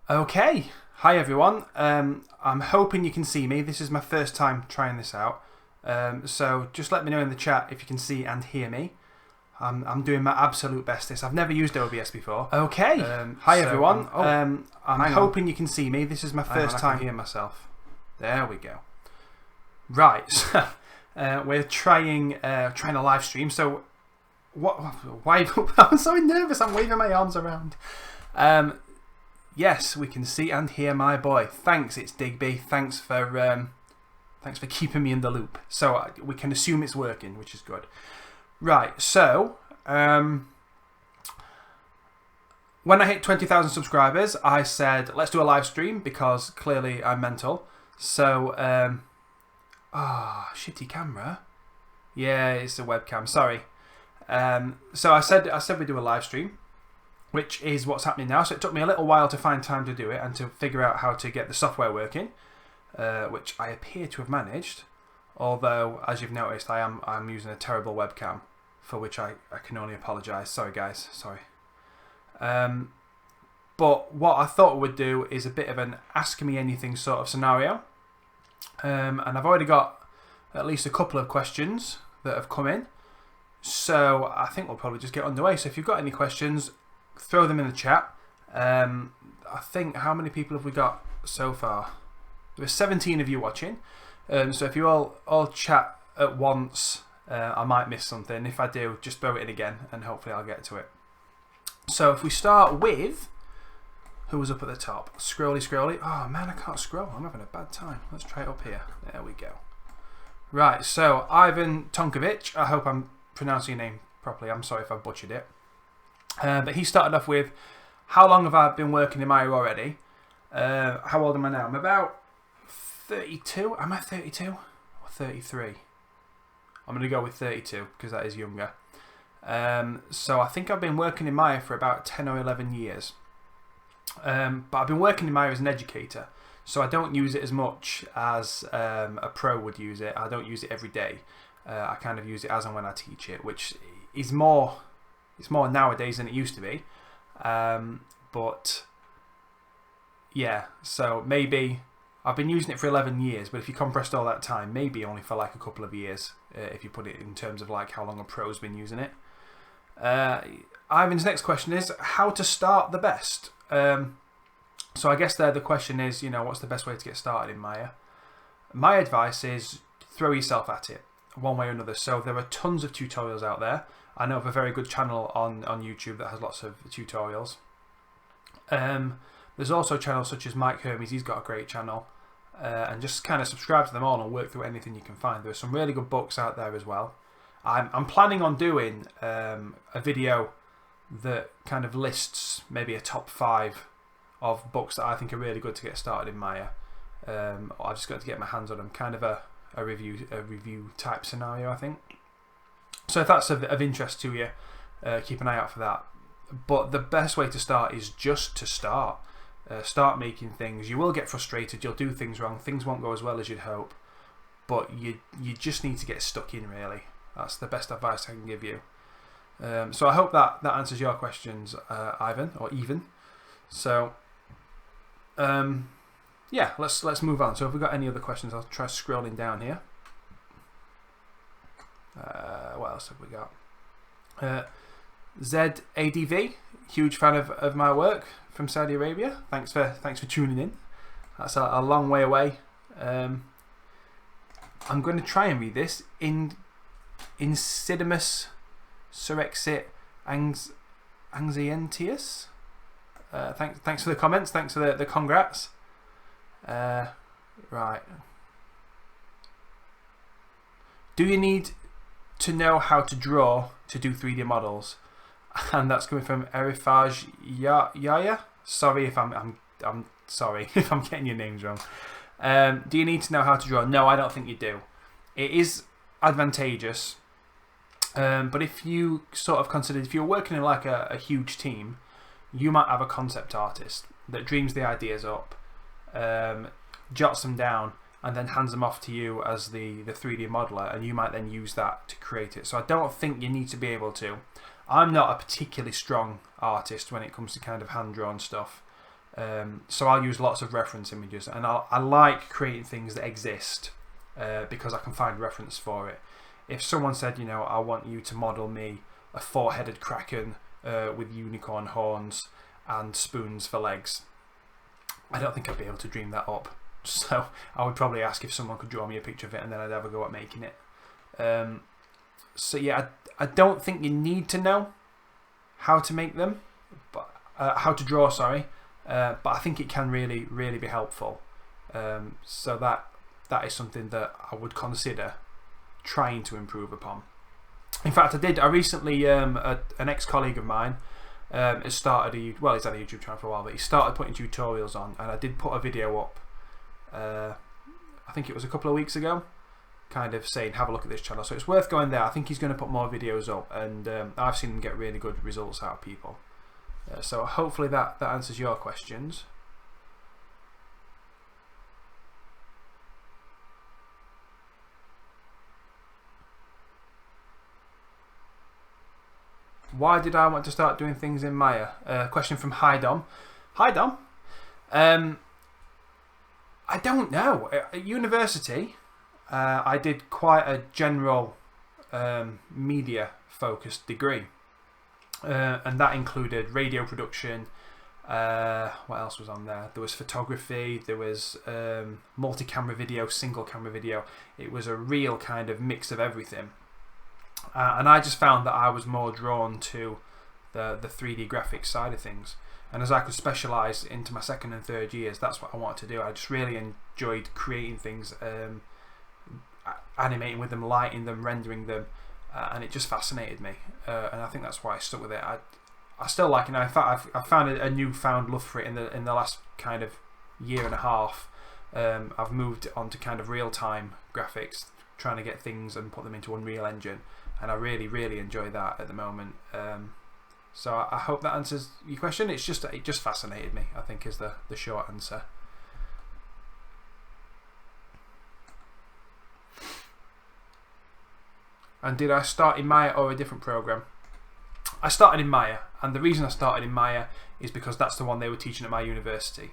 Okay, hi everyone. I'm hoping you can see me. This is my first time trying this out. So just let me know in the chat if you can see and hear me. I'm doing my absolute bestest. I've never used OBS before. Okay, hi everyone. I'm hoping you can see me. This is my first time hearing myself. There we go. Right, so we're trying a live stream. So what? Why? I'm so nervous. I'm waving my arms around. Yes, we can see and hear my boy. Thanks, it's Digby. Thanks for keeping me in the loop. So we can assume it's working, which is good. Right, so when I hit 20,000 subscribers, I said let's do a live stream because clearly I'm mental. So shitty camera. Yeah, it's a webcam. Sorry. So I said we do a live stream, which is what's happening now. So it took me a little while to find time to do it and to figure out how to get the software working, which I appear to have managed. Although, as you've noticed, I'm using a terrible webcam, for which I can only apologise. Sorry, guys. Sorry. But what I thought we'd do is a bit of an ask me anything sort of scenario. And I've already got at least a couple of questions that have come in. So I think we'll probably just get underway. So if you've got any questions, throw them in the chat. I think, how many people have we got so far? There's 17 of you watching. So if you all chat at once, I might miss something. If I do, just throw it in again and hopefully I'll get to it. So if we start with, who was up at the top? Scrolly. Oh man, I can't scroll. I'm having a bad time. Let's try it up here. There we go. Right, so Ivan Tonkovic. I hope I'm pronouncing your name properly. I'm sorry if I butchered it. But he started off with, how long have I been working in Maya already? How old am I now? I'm about 32. Am I 32 or 33? I'm going to go with 32 because that is younger. So I think I've been working in Maya for about 10 or 11 years. But I've been working in Maya as an educator. So I don't use it as much as a pro would use it. I don't use it every day. I kind of use it as and when I teach it, which is more... It's more nowadays than it used to be. But yeah, so maybe I've been using it for 11 years, but if you compressed all that time, maybe only for like a couple of years, if you put it in terms of like how long a pro's been using it. Ivan's next question is how to start the best. So I guess there the question is, what's the best way to get started in Maya? My advice is throw yourself at it one way or another. So there are tons of tutorials out there. I know of a very good channel on YouTube that has lots of tutorials. There's also channels such as Mike Hermes. He's got a great channel. And just kind of subscribe to them all and work through anything you can find. There's some really good books out there as well. I'm planning on doing a video that kind of lists maybe a top 5 of books that I think are really good to get started in Maya. I've just got to get my hands on them. Kind of a review type scenario, I think. So if that's of interest to you, keep an eye out for that. But the best way to start is just to start. Start making things. You will get frustrated. You'll do things wrong. Things won't go as well as you'd hope. But you just need to get stuck in, really. That's the best advice I can give you. So I hope that answers your questions, Ivan, or Even. So, yeah, let's move on. So if we've got any other questions, I'll try scrolling down here. What else have we got? ZADV, huge fan of my work from Saudi Arabia. Thanks for tuning in. That's a long way away. I'm going to try and read this. Insidimus Surexit Anxientius. Thanks for the comments. Thanks for the congrats. Right. Do you need to know how to draw to do 3D models? And that's coming from Erifaj Yaya. Sorry if I'm sorry if I'm getting your names wrong. Do you need to know how to draw? No, I don't think you do. It is advantageous, but if you sort of consider, if you're working in like a huge team, you might have a concept artist that dreams the ideas up, jots them down, and then hands them off to you as the 3D modeler, and you might then use that to create it. So I don't think you need to be able to. I'm not a particularly strong artist when it comes to kind of hand-drawn stuff. So I'll use lots of reference images, and I like creating things that exist because I can find reference for it. If someone said, I want you to model me a 4-headed kraken with unicorn horns and spoons for legs, I don't think I'd be able to dream that up. So I would probably ask if someone could draw me a picture of it, and then I'd have a go at making it. So yeah, I don't think you need to know how to make them, but how to draw, sorry. But I think it can really, really be helpful. So that is something that I would consider trying to improve upon. In fact, I recently, an ex-colleague of mine has started he's had a YouTube channel for a while, but he started putting tutorials on, and I did put a video up, I think it was a couple of weeks ago, kind of saying have a look at this channel. So it's worth going there. I think he's going to put more videos up, and I've seen him get really good results out of people. So hopefully that answers your questions. Why did I want to start doing things in Maya? Question from Hi Dom. Hi Dom. I don't know. At university, I did quite a general media focused degree, and that included radio production. What else was on there? There was photography, there was multi-camera video, single camera video. It was a real kind of mix of everything. And I just found that I was more drawn to the 3D graphics side of things. And as I could specialise into my second and third years, that's what I wanted to do. I just really enjoyed creating things, animating with them, lighting them, rendering them, and it just fascinated me. And I think that's why I stuck with it. I still like it now. In fact, I've found a newfound love for it in the last kind of year and a half. I've moved on to kind of real-time graphics, trying to get things and put them into Unreal Engine, and I really, really enjoy that at the moment. So I hope that answers your question. It just fascinated me, I think, is the short answer. And did I start in Maya or a different program? I started in Maya, and the reason I started in Maya is because that's the one they were teaching at my university.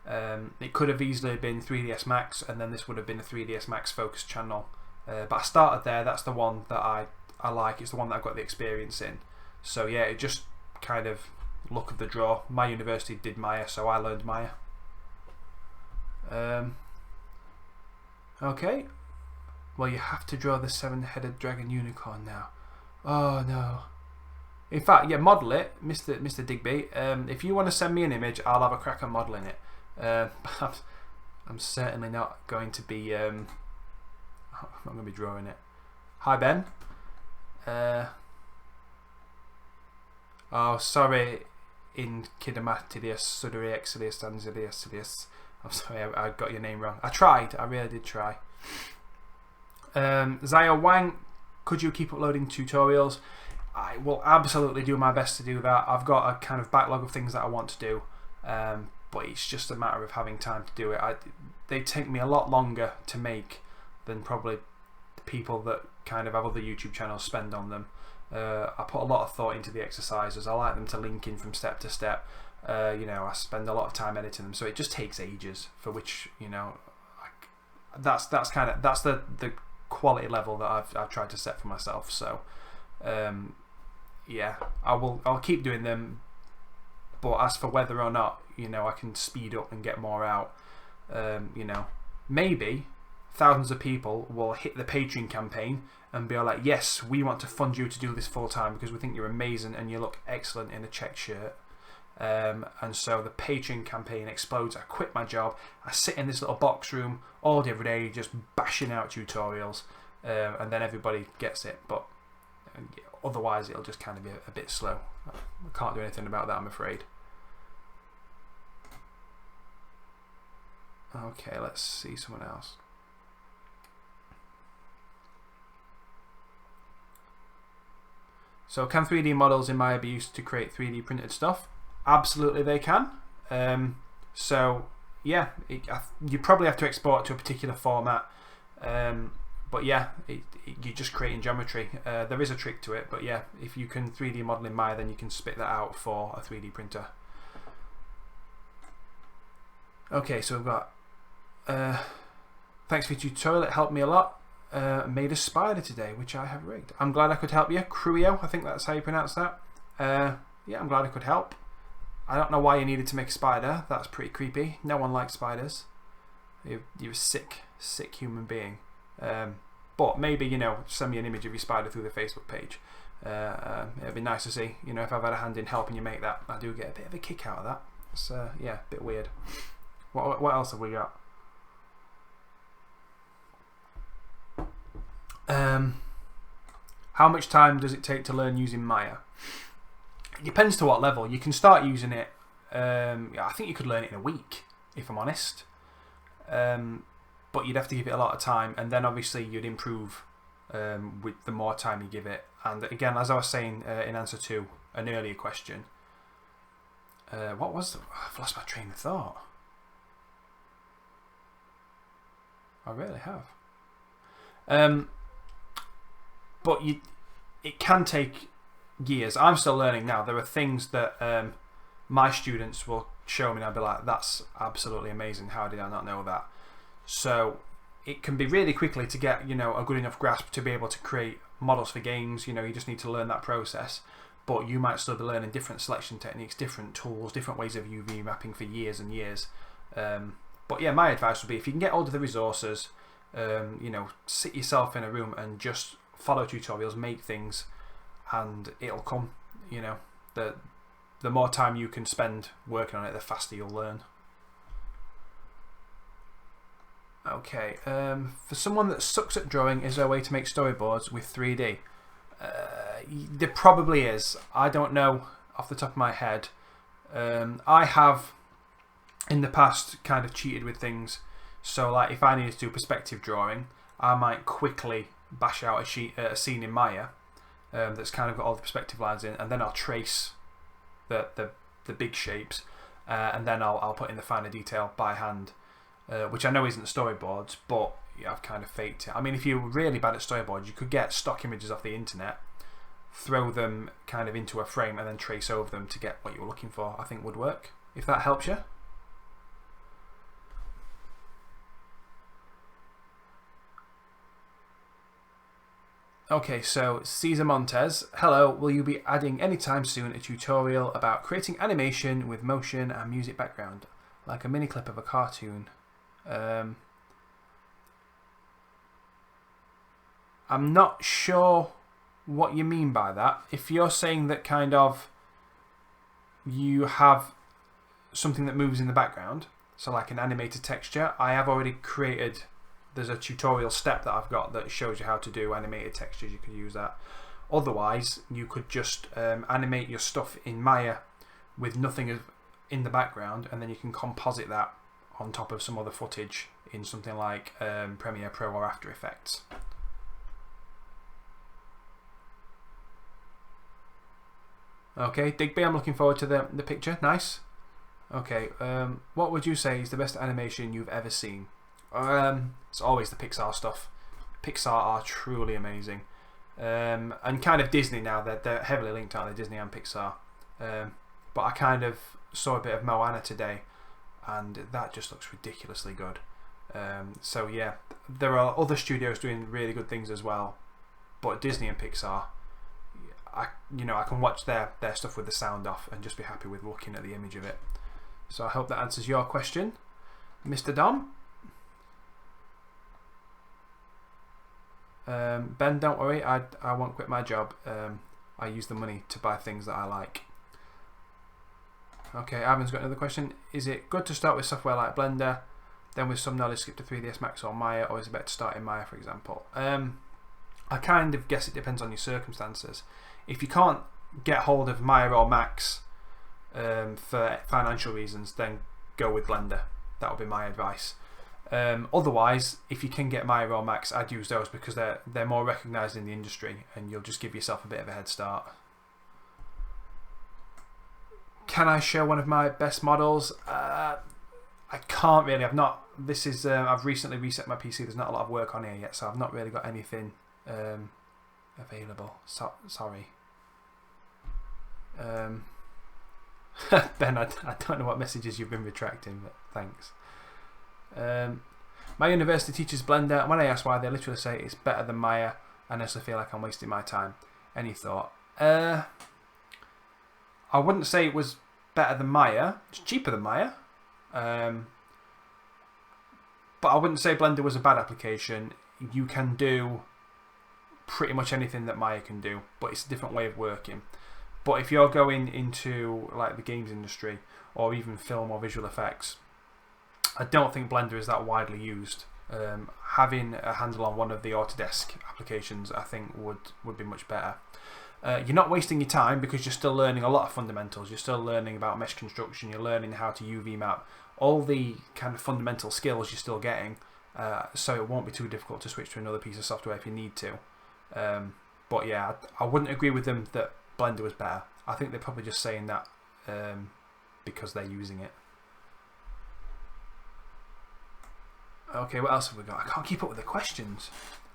It could have easily been 3ds Max, and then this would have been a 3ds Max focused channel. But I started there. That's the one that I like. It's the one that I've got the experience in. So yeah, it just kind of luck of the draw. My university did Maya, so I learned Maya. Okay. Well, you have to draw the 7-headed dragon unicorn now. Oh no. In fact, yeah, model it, Mr. Digby. If you want to send me an image, I'll have a crack at modelling it. I'm certainly not going to be. I'm not going to be drawing it. Hi Ben. Oh, sorry. In Kidamatidius, Sudari Exilius, Anzilius. I'm sorry, I got your name wrong. I tried. I really did try. Zaya Wang, could you keep uploading tutorials? I will absolutely do my best to do that. I've got a kind of backlog of things that I want to do, but it's just a matter of having time to do it. They take me a lot longer to make than probably the people that kind of have other YouTube channels spend on them. I put a lot of thought into the exercises. I like them to link in from step to step. I spend a lot of time editing them, so it just takes ages. For which that's the quality level that I've tried to set for myself. So yeah, I'll keep doing them. But as for whether or not I can speed up and get more out, maybe thousands of people will hit the Patreon campaign and be like, yes, we want to fund you to do this full time because we think you're amazing and you look excellent in a checked shirt. And so the Patreon campaign explodes. I quit my job. I sit in this little box room all day every day just bashing out tutorials, and then everybody gets it. But otherwise it'll just kind of be a bit slow. I can't do anything about that, I'm afraid. Okay, let's see someone else. So can 3D models in Maya be used to create 3D printed stuff? Absolutely they can. So yeah, you probably have to export to a particular format, but yeah, you're just creating geometry. There is a trick to it, but yeah, if you can 3D model in Maya, then you can spit that out for a 3D printer. Okay, so we've got thanks for your tutorial, it helped me a lot. Made a spider today, which I have rigged. I'm glad I could help you. Cruio, I think that's how you pronounce that. Yeah, I'm glad I could help. I don't know why you needed to make a spider. That's pretty creepy. No one likes spiders. You're a sick human being. But maybe, you know, send me an image of your spider through the Facebook page. It'd be nice to see. You know, if I've had a hand in helping you make that, I do get a bit of a kick out of that. It's yeah, a bit weird. What else have we got? How much time does it take to learn using Maya? It depends to what level. You can start using it. I think you could learn it in a week, if I'm honest. But you'd have to give it a lot of time, and then obviously you'd improve with the more time you give it. And again, as I was saying in answer to an earlier question, what was the, I've lost my train of thought. I really have. But it can take years. I'm still learning now. There are things that my students will show me and I'll be like, that's absolutely amazing. How did I not know that? So it can be really quickly to get, you know, a good enough grasp to be able to create models for games. You know, you just need to learn that process. But you might still be learning different selection techniques, different tools, different ways of UV mapping for years and years. But yeah, my advice would be if you can get hold of the resources, you know, sit yourself in a room and just follow tutorials, make things, and it'll come. You know, the more time you can spend working on it, the faster you'll learn. Okay, for someone that sucks at drawing, is there a way to make storyboards with 3D? There probably is. I don't know off the top of my head. I have in the past kind of cheated with things. So like if I needed to do perspective drawing, I might quickly bash out a scene in Maya that's kind of got all the perspective lines in, and then I'll trace the big shapes, and then I'll put in the finer detail by hand, which I know isn't storyboards, but yeah, I've kind of faked it. I mean, if you're really bad at storyboards, you could get stock images off the internet, throw them kind of into a frame, and then trace over them to get what you were looking for. I think would work, if that helps you. Okay, so Cesar Montes, hello, will you be adding anytime soon a tutorial about creating animation with motion and music background, like a mini clip of a cartoon? I'm not sure what you mean by that. If you're saying that kind of you have something that moves in the background, so like an animated texture, I have already created. There's a tutorial step that I've got that shows you how to do animated textures. You could use that. Otherwise, you could just animate your stuff in Maya with nothing in the background, and then you can composite that on top of some other footage in something like Premiere Pro or After Effects. Okay, Digby, I'm looking forward to the picture. Nice. Okay, what would you say is the best animation you've ever seen? It's always the Pixar stuff. Pixar are truly amazing, and kind of Disney now. They're heavily linked, aren't they? Disney and Pixar. But I kind of saw a bit of Moana today, and that just looks ridiculously good. So yeah, there are other studios doing really good things as well, but Disney and Pixar, I can watch their stuff with the sound off and just be happy with looking at the image of it. So I hope that answers your question, Mr. Dom. Ben, don't worry, I won't quit my job. I use the money to buy things that I like. Okay, Ivan's got another question. Is it good to start with software like Blender, then with some knowledge skip to 3ds Max or Maya, or is it better to start in Maya, for example? I kind of guess it depends on your circumstances. If you can't get hold of Maya or Max for financial reasons, then go with Blender. That would be my advice. Otherwise, if you can get Maya or Max, I'd use those because they're more recognised in the industry, and you'll just give yourself a bit of a head start. Can I show one of my best models? I can't really. I've not. This is. I've recently reset my PC. There's not a lot of work on here yet, so I've not really got anything available. Sorry. Ben, I don't know what messages you've been retracting, but thanks. My university teaches Blender, and when I ask why, they literally say it's better than Maya. I honestly feel like I'm wasting my time. Any thought? I wouldn't say it was better than Maya. It's cheaper than Maya. But I wouldn't say Blender was a bad application. You can do pretty much anything that Maya can do, but it's a different way of working. But if you're going into like the games industry or even film or visual effects, I don't think Blender is that widely used. Having a handle on one of the Autodesk applications, I think would be much better. You're not wasting your time because you're still learning a lot of fundamentals. You're still learning about mesh construction. You're learning how to UV map. All the kind of fundamental skills you're still getting. So it won't be too difficult to switch to another piece of software if you need to. But yeah, I wouldn't agree with them that Blender was better. I think they're probably just saying that because they're using it. Okay, what else have we got? I can't keep up with the questions.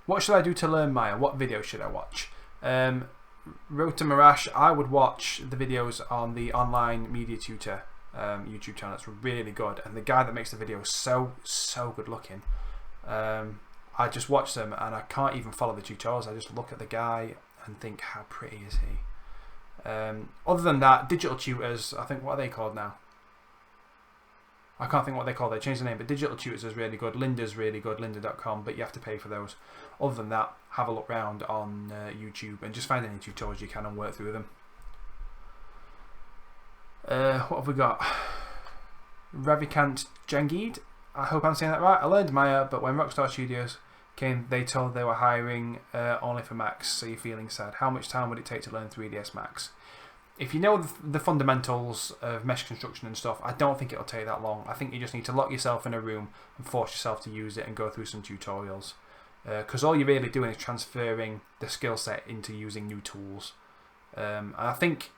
What should I do to learn Maya? What video should I watch? Road to Marash, I would watch the videos on the Online Media Tutor YouTube channel. It's really good, and the guy that makes the video is so good looking. I just watch them and I can't even follow the tutorials. I just look at the guy and think, how pretty is he? Other than that, Digital Tutors, I think, what are they called now? I can't think what they call. They changed the name, but Digital Tutors is really good. Lynda's really good, lynda.com, but you have to pay for those. Other than that, have a look round on YouTube and just find any tutorials you can and work through them. What have we got? Ravikant Jangid, I hope I'm saying that right. I learned Maya, but when Rockstar Studios came, they told they were hiring only for Max, so you're feeling sad. How much time would it take to learn 3ds Max? If you know the fundamentals of mesh construction and stuff, I don't think it'll take that long. I think you just need to lock yourself in a room and force yourself to use it and go through some tutorials. Because all you're really doing is transferring the skill set into using new tools. And I think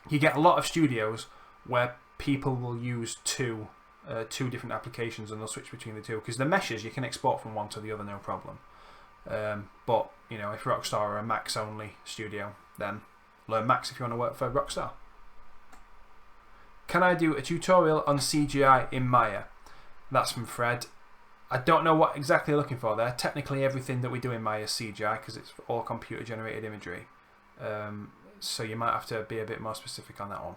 you get a lot of studios where people will use two different applications and they'll switch between the two. Because the meshes you can export from one to the other, no problem. But you know, if Rockstar are a Max only studio, then learn Max if you want to work for Rockstar. Can I do a tutorial on CGI in Maya? That's from Fred. I don't know what exactly you're looking for there. Technically everything that we do in Maya is CGI because it's all computer generated imagery. So you might have to be a bit more specific on that one.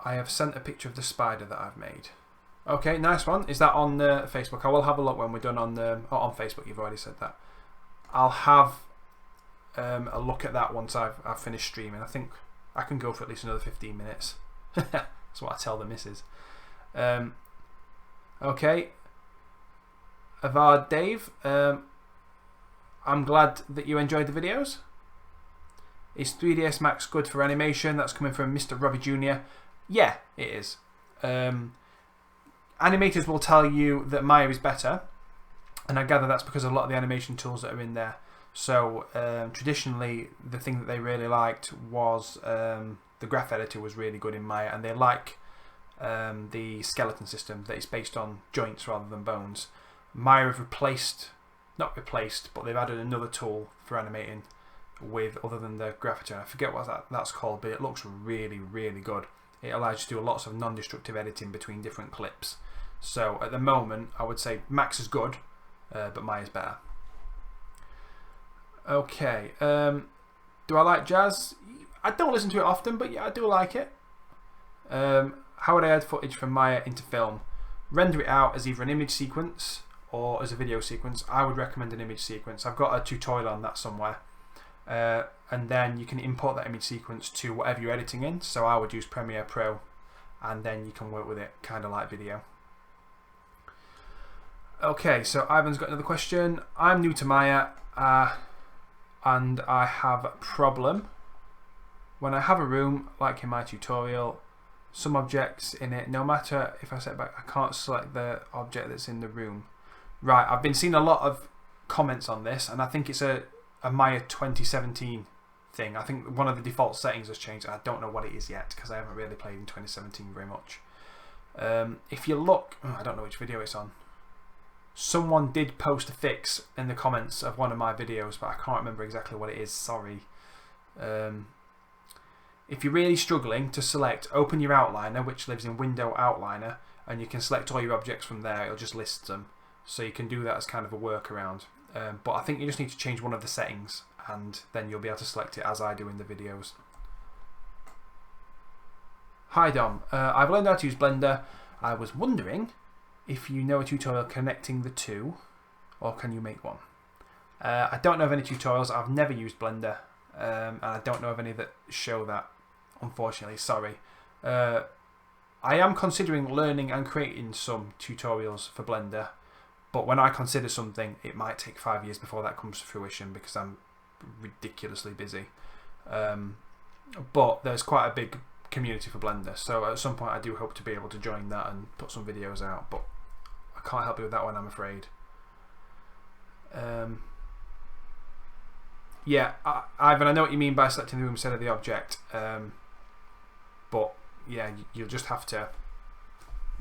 I have sent a picture of the spider that I've made. Okay, nice one. Is that on Facebook? I will have a look when we're done on on Facebook. You've already said that. I'll have a look at that once I've finished streaming. I think I can go for at least another 15 minutes. That's what I tell the missus. Okay. Avad Dave, I'm glad that you enjoyed the videos. Is 3ds Max good for animation? That's coming from Mr. Robbie Jr. Yeah, it is. Animators will tell you that Maya is better, and I gather that's because of a lot of the animation tools that are in there. So traditionally the thing that they really liked was the graph editor was really good in Maya, and they like the skeleton system that is based on joints rather than bones. Maya have not replaced, but they've added another tool for animating with other than the graph editor. I forget what that's called, but it looks really good. It allows you to do lots of non-destructive editing between different clips. So at the moment I would say Max is good, but Maya's better. Okay, do I like jazz? I don't listen to it often, but yeah, I do like it. How would I add footage from Maya into film? Render it out as either an image sequence or as a video sequence. I would recommend an image sequence. I've got a tutorial on that somewhere. And then you can import that image sequence to whatever you're editing in. So I would use Premiere Pro, and then you can work with it kind of like video. Okay, so Ivan's got another question. I'm new to Maya. And I have a problem. When I have a room, like in my tutorial, some objects in it, no matter if I set back, I can't select the object that's in the room. Right, I've been seeing a lot of comments on this, and I think it's a Maya 2017 thing. I think one of the default settings has changed. I don't know what it is yet because I haven't really played in 2017 very much. If you look, I don't know which video it's on. Someone did post a fix in the comments of one of my videos, but I can't remember exactly what it is. Sorry. if you're really struggling to select, open your outliner, which lives in Window Outliner, and you can select all your objects from there. It'll just list them. So you can do that as kind of a workaround. But I think you just need to change one of the settings, and then you'll be able to select it as I do in the videos. Hi Dom, I've learned how to use Blender. I was wondering if you know a tutorial connecting the two, or can you make one? I don't know of any tutorials. I've never used Blender, and I don't know of any that show that, unfortunately. Sorry. I am considering learning and creating some tutorials for Blender, but when I consider something, it might take 5 years before that comes to fruition because I'm ridiculously busy. But there's quite a big community for Blender, so at some point I do hope to be able to join that and put some videos out, but I can't help you with that one, I'm afraid. Yeah, Ivan, I know what you mean by selecting the room instead of the object, but yeah, you'll just have to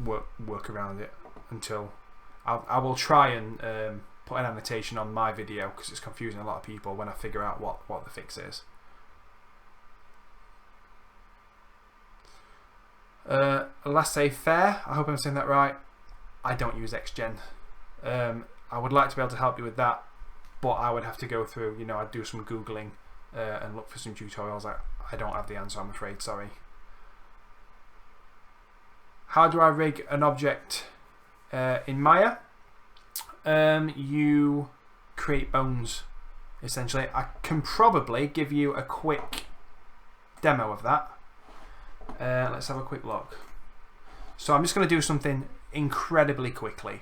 work around it until I will try and put an annotation on my video because it's confusing a lot of people when I figure out what the fix is. Last say fair, I hope I'm saying that right. I don't use XGen. I would like to be able to help you with that, but I would have to go through, you know, I'd do some Googling and look for some tutorials. I don't have the answer, I'm afraid, sorry. How do I rig an object in Maya? You create bones, essentially. I can probably give you a quick demo of that. Let's have a quick look. So I'm just going to do something incredibly quickly.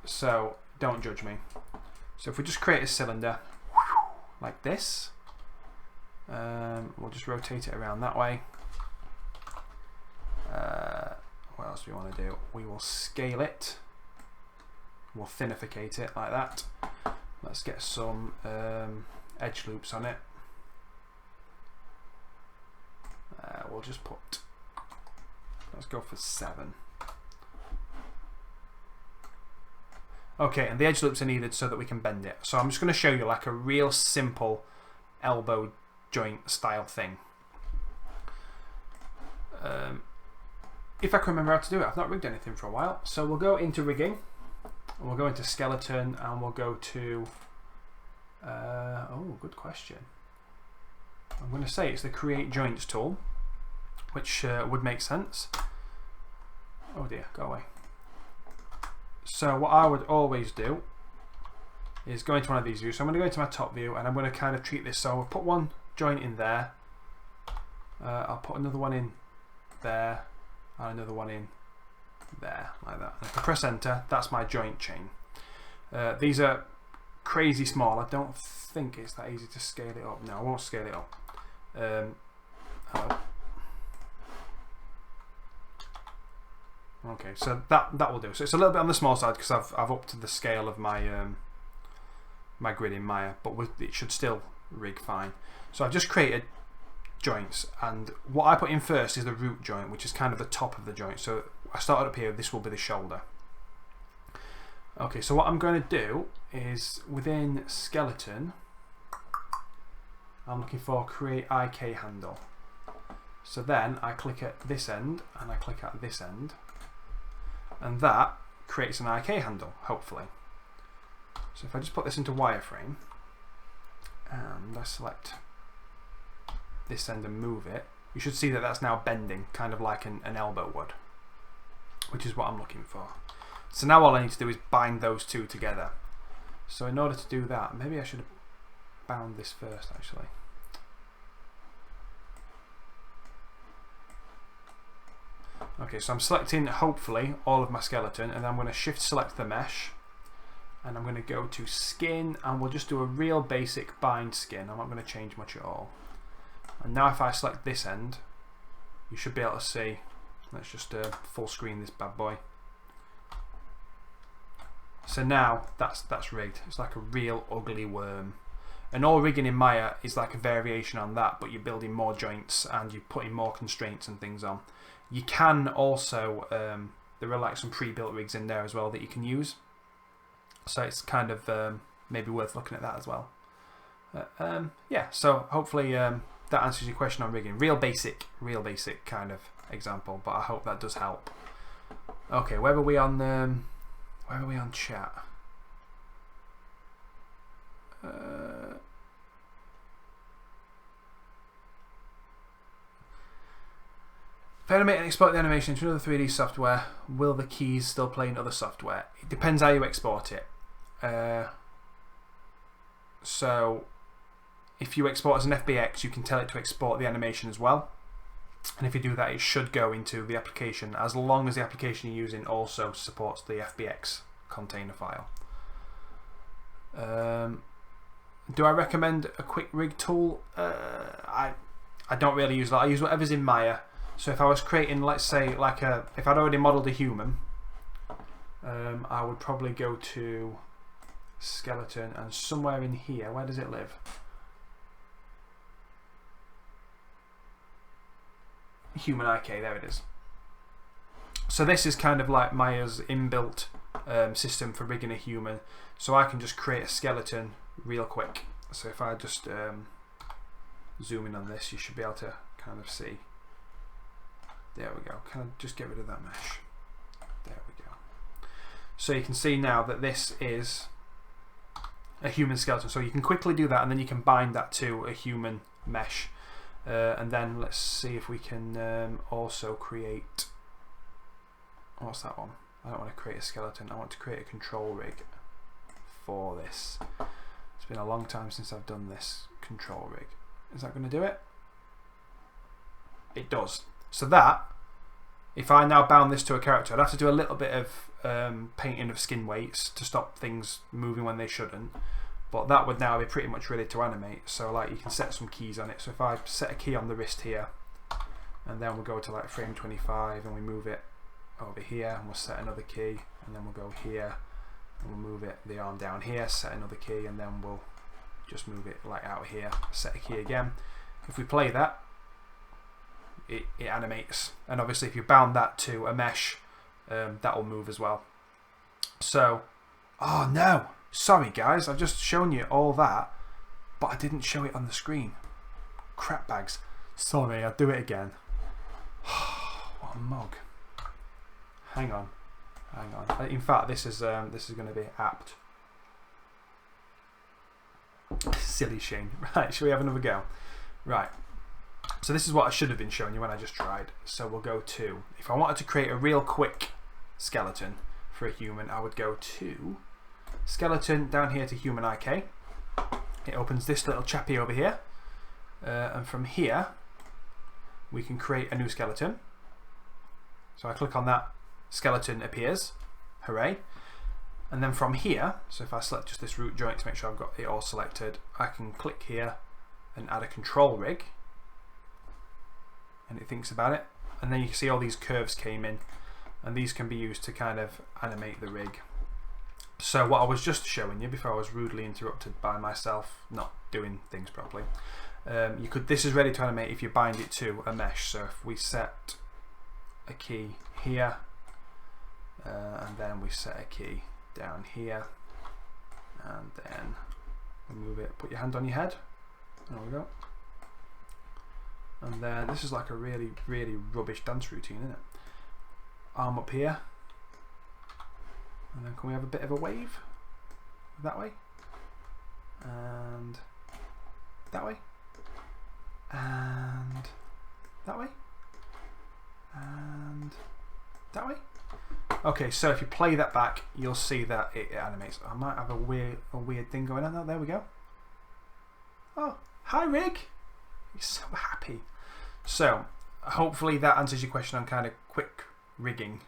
So don't judge me. So if we just create a cylinder like this, we'll just rotate it around that way. What else do we want to do? We will scale it. We'll thinificate it like that. Let's get some edge loops on it. We'll just put, let's go for 7. Okay, and the edge loops are needed so that we can bend it. So I'm just going to show you like a real simple elbow joint style thing. If I can remember how to do it, I've not rigged anything for a while. So we'll go into rigging, and we'll go into skeleton, and we'll go to, oh, good question. I'm going to say it's the create joints tool, which would make sense. Oh dear, go away. So what I would always do is go into one of these views. So I'm going to go into my top view, and I'm going to kind of treat this. So I'll put one joint in there. I'll put another one in there, and another one in there, like that. And if I press enter, that's my joint chain. These are crazy small. I don't think it's that easy to scale it up. No, I won't scale it up. Okay, so that will do. So it's a little bit on the small side because I've upped the scale of my my grid in Maya, but it should still rig fine. So I've just created joints, and what I put in first is the root joint, which is kind of the top of the joint. So I started up here. This will be the shoulder. Okay, so what I'm going to do is within skeleton, I'm looking for create IK handle. So then I click at this end and I click at this end, and that creates an IK handle, hopefully. So if I just put this into wireframe and I select this end and move it, you should see that that's now bending, kind of like an elbow would, which is what I'm looking for. So now all I need to do is bind those two together. So in order to do that, maybe I should have bound this first actually. Okay, so I'm selecting hopefully all of my skeleton, and I'm going to shift select the mesh, and I'm going to go to skin, and we'll just do a real basic bind skin. I'm not going to change much at all. And now if I select this end, you should be able to see. Let's just full screen this bad boy. So now that's rigged. It's like a real ugly worm. And all rigging in Maya is like a variation on that, but you're building more joints and you're putting more constraints and things on. You can also, there are like some pre-built rigs in there as well that you can use. So it's kind of maybe worth looking at that as well. Yeah, so hopefully that answers your question on rigging. Real basic kind of example, but I hope that does help. Okay, where are we on chat? If I animate and export the animation into another 3D software, will the keys still play in other software? It depends how you export it. So if you export as an FBX, you can tell it to export the animation as well. And if you do that, it should go into the application, as long as the application you're using also supports the FBX container file. Do I recommend a quick rig tool? I don't really use that. I use whatever's in Maya. So if I was creating, let's say, if I'd already modelled a human, I would probably go to skeleton, and somewhere in here, where does it live? Human IK, there it is. So this is kind of like Maya's inbuilt system for rigging a human. So I can just create a skeleton real quick. So if I just zoom in on this, you should be able to kind of see. There we go. Can I just get rid of that mesh? There we go. So you can see now that this is a human skeleton. So you can quickly do that, and then you can bind that to a human mesh. And then let's see if we can also create, what's that one? I don't want to create a skeleton, I want to create a control rig for this. It's been a long time since I've done this control rig. Is that going to do it? It does. So that, if I now bound this to a character, I'd have to do a little bit of painting of skin weights to stop things moving when they shouldn't. But that would now be pretty much ready to animate. So like you can set some keys on it. So if I set a key on the wrist here, and then we'll go to like frame 25 and we move it over here, and we'll set another key, and then we'll go here and we'll move it, the arm down here, set another key, and then we'll just move it like out here, set a key again. If we play that, it animates. And obviously if you bound that to a mesh, that will move as well. So, oh no! Sorry guys, I've just shown you all that, but I didn't show it on the screen. Crap bags. Sorry, I'll do it again. What a mug. Hang on. In fact, this is going to be apt. Silly Shane. Right, shall we have another go? Right. So this is what I should have been showing you when I just tried. So we'll go to, if I wanted to create a real quick skeleton for a human, I would go to skeleton, down here to human IK. It opens this little chappy over here, and from here we can create a new skeleton. So I click on that, skeleton appears, hooray. And then from here, so if I select just this root joint to make sure I've got it all selected, I can click here and add a control rig, and it thinks about it, and then you can see all these curves came in, and these can be used to kind of animate the rig. So what I was just showing you before I was rudely interrupted by myself not doing things properly, this is ready to animate if you bind it to a mesh. So if we set a key here, and then we set a key down here, and then we move it, put your hand on your head, there we go. And then this is like a really, really rubbish dance routine, isn't it? Arm up here. And then can we have a bit of a wave? That way. And that way. And that way. And that way. Okay, so if you play that back, you'll see that it animates. I might have a weird thing going on there. There we go. Oh, hi Rig. He's so happy. So hopefully that answers your question on kind of quick rigging.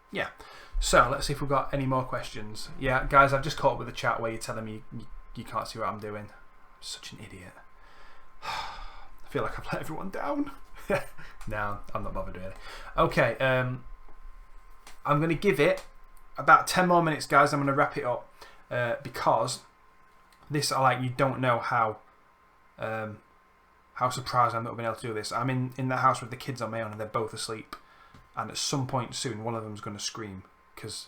Yeah, so let's see if we've got any more questions. Yeah, guys, I've just caught up with the chat where you're telling me you can't see what I'm doing. I'm such an idiot. I feel like I've let everyone down. No, I'm not bothered really. Okay, I'm going to give it about 10 more minutes, guys. I'm going to wrap it up because this, you don't know how surprised I'm not being able to do this. I'm in the house with the kids on my own, and they're both asleep. And at some point soon, one of them's going to scream because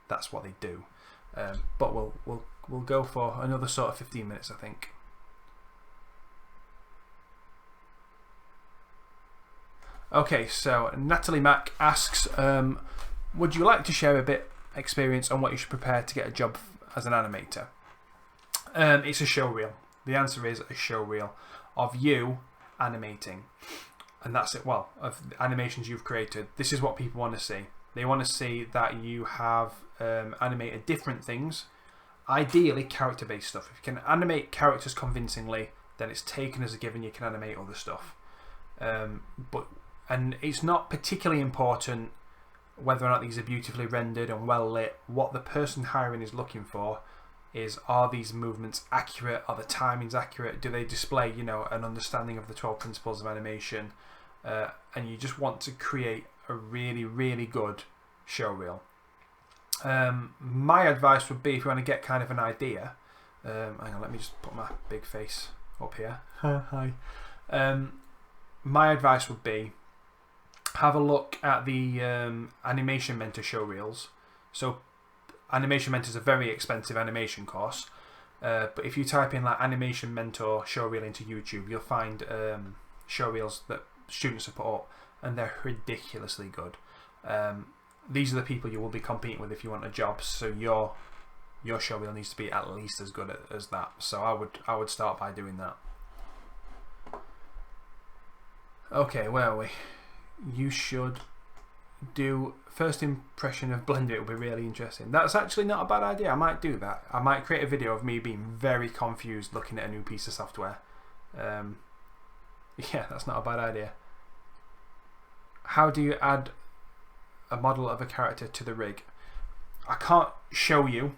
that's what they do. But we'll go for another sort of 15 minutes, I think. Okay, so Natalie Mack asks, would you like to share a bit experience on what you should prepare to get a job as an animator? It's a show reel. The answer is a show reel of you animating. And that's it. Well, of the animations you've created. This is what people want to see. They want to see that you have animated different things. Ideally, character-based stuff. If you can animate characters convincingly, then it's taken as a given you can animate other stuff. And it's not particularly important whether or not these are beautifully rendered and well lit. What the person hiring is looking for is, are these movements accurate? Are the timings accurate? Do they display, you know, an understanding of the 12 principles of animation? And you just want to create a really, really good show reel. My advice would be, if you want to get kind of an idea, hang on, let me just put my big face up here. Hi. My advice would be, have a look at the Animation Mentor show reels. So Animation Mentor is a very expensive animation course, but if you type in like Animation Mentor show reel into YouTube, you'll find show reels that students have put up, and they're ridiculously good. These are the people you will be competing with if you want a job, so your show reel needs to be at least as good as that. So I would start by doing that. Okay, where are we? You should do first impression of Blender. It will be really interesting. That's actually not a bad idea. I might do that. I might create a video of me being very confused looking at a new piece of software. Yeah, that's not a bad idea. How do you add a model of a character to the rig? I can't show you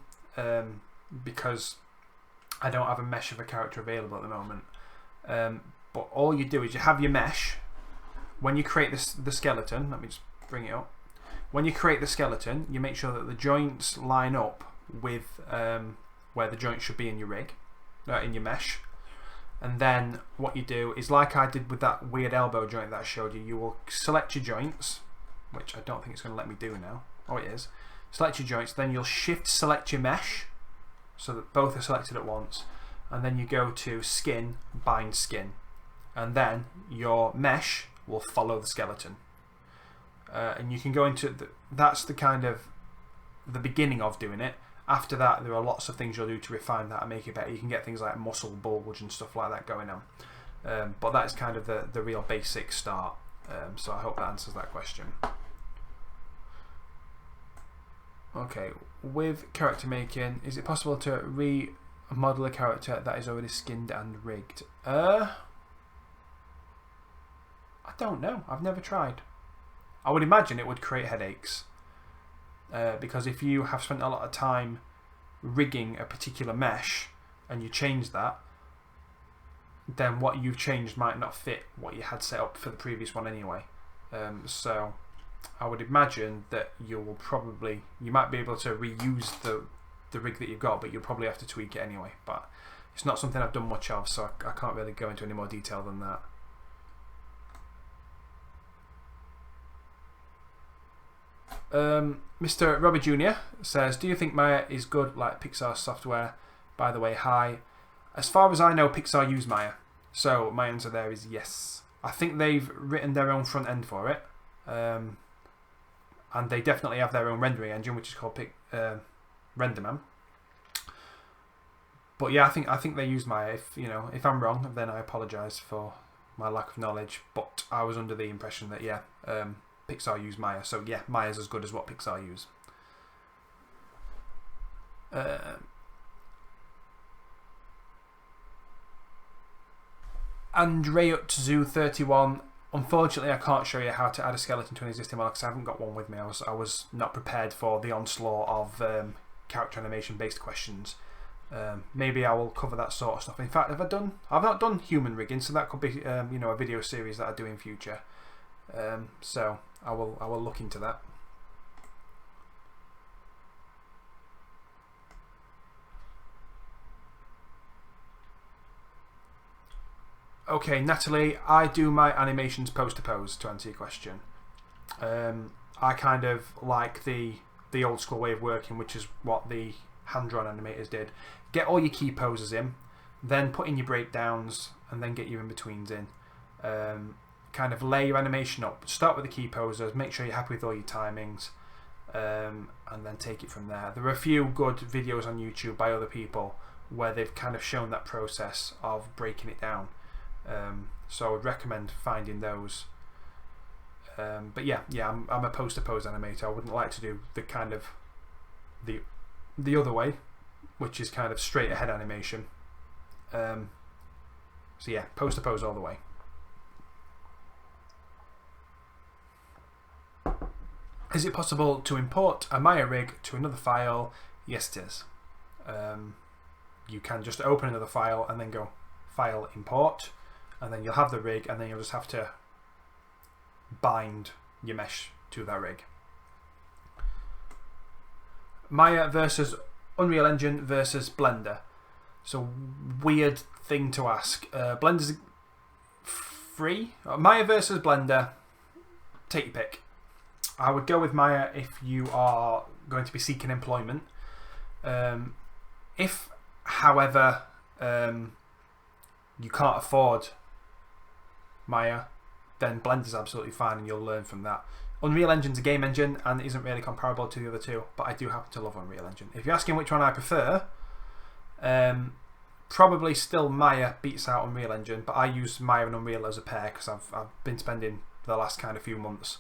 because I don't have a mesh of a character available at the moment. But all you do is you have your mesh. When you create the skeleton, let me just bring it up. When you create the skeleton, you make sure that the joints line up with where the joints should be in your rig, in your mesh. And then what you do is, like I did with that weird elbow joint that I showed you, you will select your joints, which I don't think it's going to let me do now. Oh, it is. Select your joints, then you'll shift select your mesh so that both are selected at once. And then you go to skin, bind skin. And then your mesh will follow the skeleton. And you can go into that's the kind of the beginning of doing it. After that, there are lots of things you'll do to refine that and make it better. You can get things like muscle bulge and stuff like that going on. But that's kind of the real basic start. So I hope that answers that question. Okay, with character making, is it possible to remodel a character that is already skinned and rigged? I don't know. I've never tried. I would imagine it would create headaches. Because if you have spent a lot of time rigging a particular mesh and you change that, then what you've changed might not fit what you had set up for the previous one anyway. So I would imagine that you might be able to reuse the rig that you've got, but you'll probably have to tweak it anyway. But it's not something I've done much of, so I can't really go into any more detail than that. Mr. Robbie Jr. says, do you think Maya is good like Pixar software? By the way, hi. As far as I know, Pixar use Maya. So my answer there is yes. I think they've written their own front end for it. And they definitely have their own rendering engine, which is called RenderMan. But yeah, I think they use Maya. If I'm wrong, then I apologise for my lack of knowledge. But I was under the impression that Pixar use Maya. So yeah, Maya's as good as what Pixar use. Andreyutzoo31. Unfortunately, I can't show you how to add a skeleton to an existing model because I haven't got one with me. I was not prepared for the onslaught of character animation based questions. Maybe I will cover that sort of stuff. In fact, I've not done human rigging, so that could be a video series that I do in future. So I will look into that. Okay, Natalie, I do my animations pose to pose, to answer your question. I kind of like the old school way of working, which is what the hand-drawn animators did. Get all your key poses in, then put in your breakdowns, and then get your in-betweens in. kind of layer your animation up. Start with the key posers, make sure you're happy with all your timings, and then take it from there. There are a few good videos on YouTube by other people where they've kind of shown that process of breaking it down. So I would recommend finding those. But yeah, I'm a post-to-pose animator. I wouldn't like to do the kind of the other way, which is kind of straight ahead animation. So yeah, post-to-pose all the way. Is it possible to import a Maya rig to another file? Yes, it is. You can just open another file and then go File, Import, and then you'll have the rig, and then you'll just have to bind your mesh to that rig. Maya versus Unreal Engine versus Blender. So weird thing to ask. Blender's free. Maya versus Blender, take your pick. I would go with Maya if you are going to be seeking employment. If, however, you can't afford Maya, then Blender's absolutely fine and you'll learn from that. Unreal Engine's a game engine and isn't really comparable to the other two, but I do happen to love Unreal Engine. If you're asking which one I prefer, probably still Maya beats out Unreal Engine, but I use Maya and Unreal as a pair because I've been spending the last kind of few months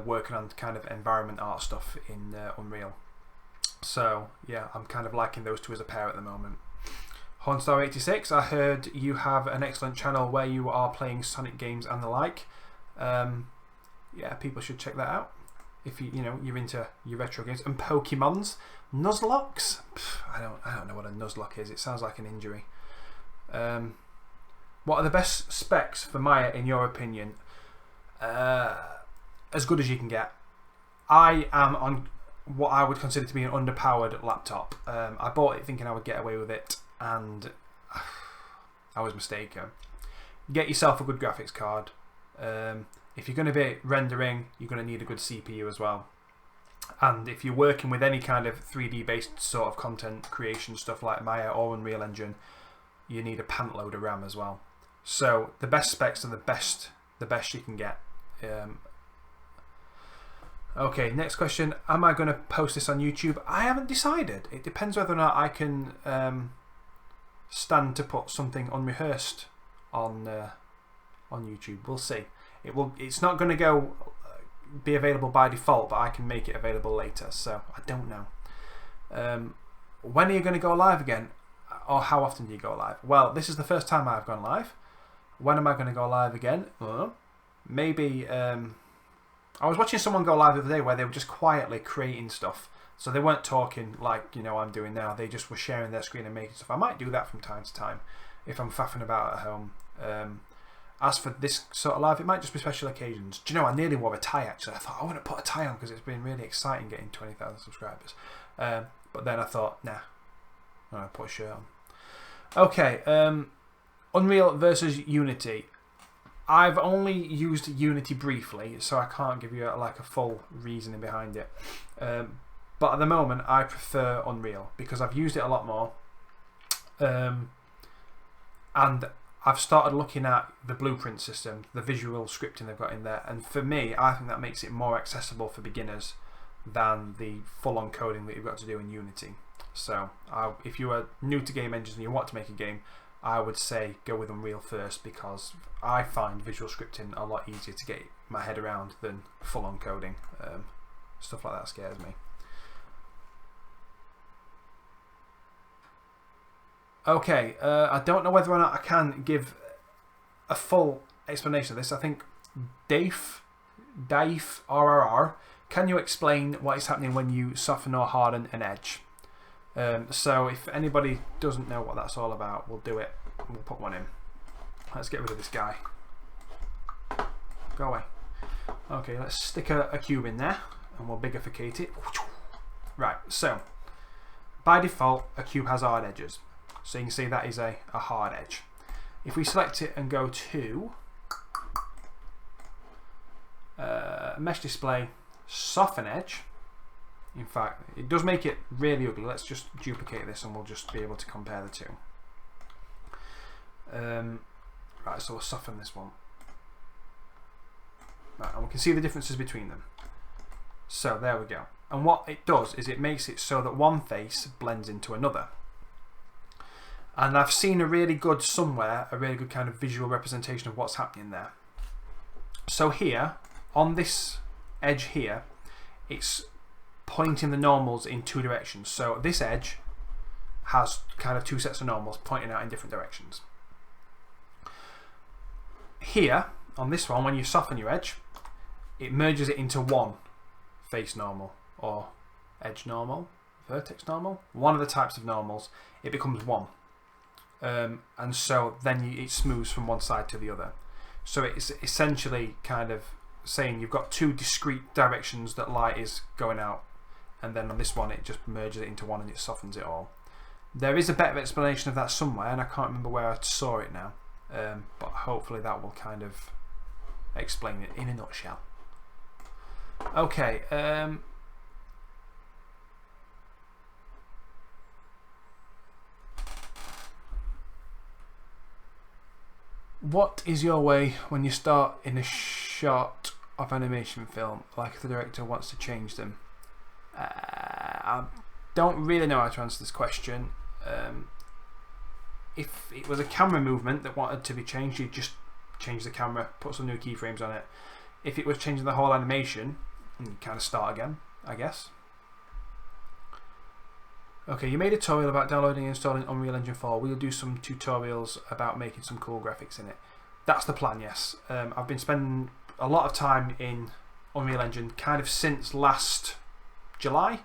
working on kind of environment art stuff in Unreal. So yeah, I'm kind of liking those two as a pair at the moment. Hornstar86, I heard you have an excellent channel where you are playing Sonic games and the like. Yeah, people should check that out if you're into your retro games. And Pokemons, Nuzlocke. I don't know what a Nuzlocke is. It sounds like an injury. What are the best specs for Maya in your opinion? As good as you can get. I am on what I would consider to be an underpowered laptop. I bought it thinking I would get away with it, and I was mistaken. Get yourself a good graphics card. If you're going to be rendering, you're going to need a good CPU as well. And if you're working with any kind of 3D based sort of content creation stuff like Maya or Unreal Engine, you need a pant load of RAM as well. So the best specs are the best you can get. Okay, next question. Am I going to post this on YouTube? I haven't decided. It depends whether or not I can stand to put something unrehearsed on YouTube. We'll see. It's not going to be available by default, but I can make it available later. So I don't know. When are you going to go live again, or how often do you go live? Well, this is the first time I've gone live. When am I going to go live again? Maybe. I was watching someone go live the other day where they were just quietly creating stuff. So they weren't talking like I'm doing now. They just were sharing their screen and making stuff. I might do that from time to time if I'm faffing about at home. As for this sort of live, it might just be special occasions. Do you know, I nearly wore a tie actually. I thought I want to put a tie on because it's been really exciting getting 20,000 subscribers. But then I thought, nah, I'm going to put a shirt on. Okay, Unreal versus Unity. I've only used Unity briefly, so I can't give you a full reasoning behind it. But at the moment, I prefer Unreal because I've used it a lot more. And I've started looking at the blueprint system, the visual scripting they've got in there. And for me, I think that makes it more accessible for beginners than the full-on coding that you've got to do in Unity. So if you are new to game engines and you want to make a game, I would say go with Unreal first because I find visual scripting a lot easier to get my head around than full-on coding. Stuff like that scares me. Okay, I don't know whether or not I can give a full explanation of this. I think Dave RRR, can you explain what is happening when you soften or harden an edge? So if anybody doesn't know what that's all about, we'll do it. We'll put one in. Let's get rid of this guy. Go away. Okay, let's stick a cube in there and we'll bigificate it. Right, so by default a cube has hard edges. So you can see that is a hard edge. If we select it and go to mesh display, soften edge. In fact, it does make it really ugly. Let's just duplicate this and we'll just be able to compare the two. Right, so we'll soften this one. Right, and we can see the differences between them. So there we go. And what it does is it makes it so that one face blends into another. And I've seen a really good somewhere, a really good kind of visual representation of what's happening there. So here, on this edge here, it's pointing the normals in two directions. So this edge has kind of two sets of normals pointing out in different directions. Here, on this one, when you soften your edge, it merges it into one face normal, or edge normal, vertex normal, one of the types of normals. It becomes one. And so then it smooths from one side to the other. So it's essentially kind of saying you've got two discrete directions that light is going out, and then on this one it just merges it into one and it softens it all. There is a better explanation of that somewhere, and I can't remember where I saw it now, but hopefully that will kind of explain it in a nutshell. Okay, what is your way when you start in a shot of animation film, like if the director wants to change them? I don't really know how to answer this question. If it was a camera movement that wanted to be changed, you'd just change the camera, put some new keyframes on it. If it was changing the whole animation, you kind of start again, I guess. Okay, you made a tutorial about downloading and installing Unreal Engine 4. We'll do some tutorials about making some cool graphics in it. That's the plan, yes. I've been spending a lot of time in Unreal Engine kind of since last July,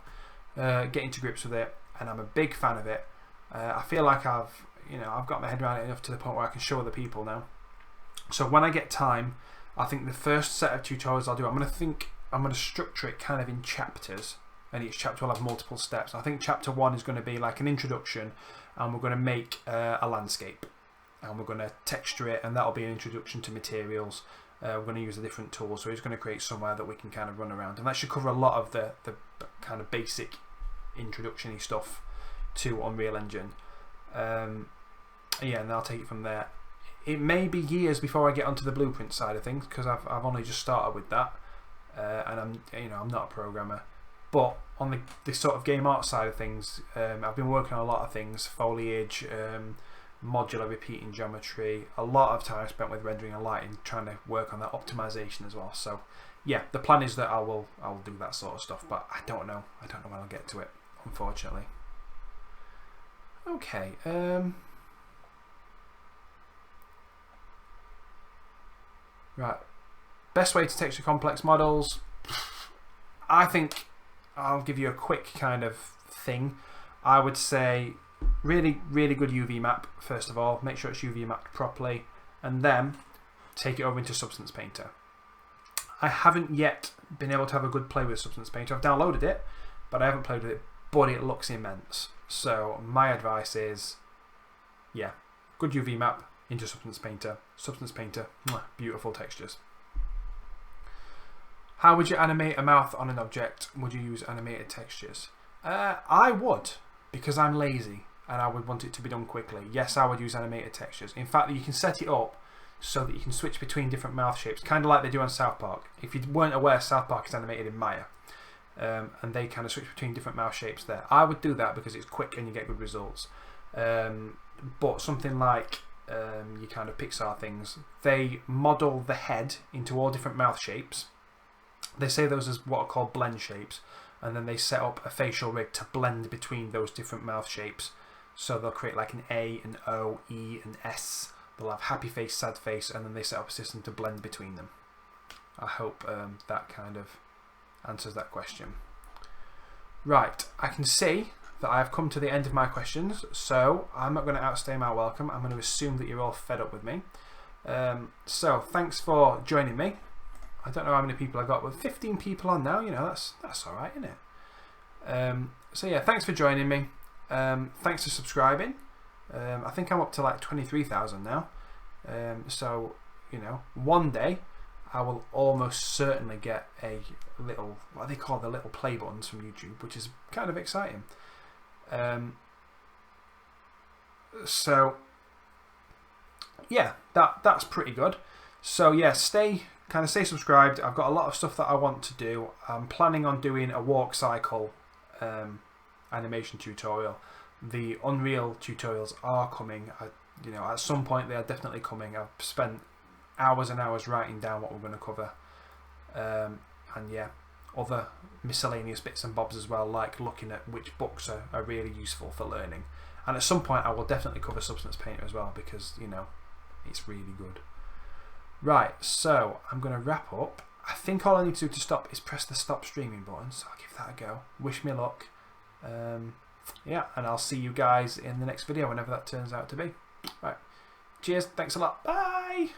getting to grips with it, and I'm a big fan of it. I feel like I've got my head around it enough to the point where I can show other people now. So when I get time, I think the first set of tutorials I'll do, I'm going to structure it kind of in chapters. And each chapter will have multiple steps. I think chapter 1 is going to be like an introduction, and we're going to make a landscape, and we're going to texture it, and that'll be an introduction to materials. We're going to use the different tools, so it's going to create somewhere that we can kind of run around, and that should cover a lot of the kind of basic introduction-y stuff to Unreal Engine. Yeah, and I'll take it from there. It may be years before I get onto the blueprint side of things, because I've only just started with that, and I'm not a programmer. But on the sort of game art side of things, I've been working on a lot of things: foliage, modular repeating geometry. A lot of time spent with rendering and lighting, trying to work on that optimization as well. So, yeah, the plan is that I'll do that sort of stuff, but I don't know when I'll get to it, unfortunately. Okay. Right. Best way to texture complex models. I think I'll give you a quick kind of thing. I would say really good UV map first of all. Make sure it's UV mapped properly, and then take it over into Substance Painter. I haven't yet been able to have a good play with Substance Painter. I've downloaded it, but I haven't played with it. But it looks immense. So my advice is, yeah, good UV map into Substance Painter. Substance Painter, beautiful textures. How would you animate a mouth on an object? Would you use animated textures? I would, because I'm lazy and I would want it to be done quickly. Yes, I would use animated textures. In fact, you can set it up so that you can switch between different mouth shapes, kind of like they do on South Park. If you weren't aware, South Park is animated in Maya, and they kind of switch between different mouth shapes there. I would do that because it's quick and you get good results. But something like you kind of Pixar things, they model the head into all different mouth shapes. They say those as what are called blend shapes, and then they set up a facial rig to blend between those different mouth shapes. So they'll create like an A, an O, E, an S. They'll have happy face, sad face, and then they set up a system to blend between them. I hope that kind of answers that question. Right, I can see that I have come to the end of my questions, so I'm not going to outstay my welcome. I'm going to assume that you're all fed up with me. So thanks for joining me. I don't know how many people I got, but 15 people on now, that's alright, isn't it? So yeah, thanks for joining me. Thanks for subscribing. I think I'm up to like 23,000 now. So, one day I will almost certainly get a little, what they call the little play buttons from YouTube, which is kind of exciting. So yeah, that's pretty good. So yeah, stay kind of stay subscribed. I've got a lot of stuff that I want to do. I'm planning on doing a walk cycle animation tutorial. The Unreal tutorials are coming. You know, at some point they are definitely coming. I've spent hours and hours writing down what we're going to cover, and yeah, other miscellaneous bits and bobs as well, like looking at which books are really useful for learning. And at some point I will definitely cover Substance Painter as well, because, you know, it's really good. Right, so I'm going to wrap up. I think all I need to do to stop is press the stop streaming button, so I'll give that a go. Wish me luck. Yeah, and I'll see you guys in the next video, whenever that turns out to be. Right, cheers, thanks a lot, bye!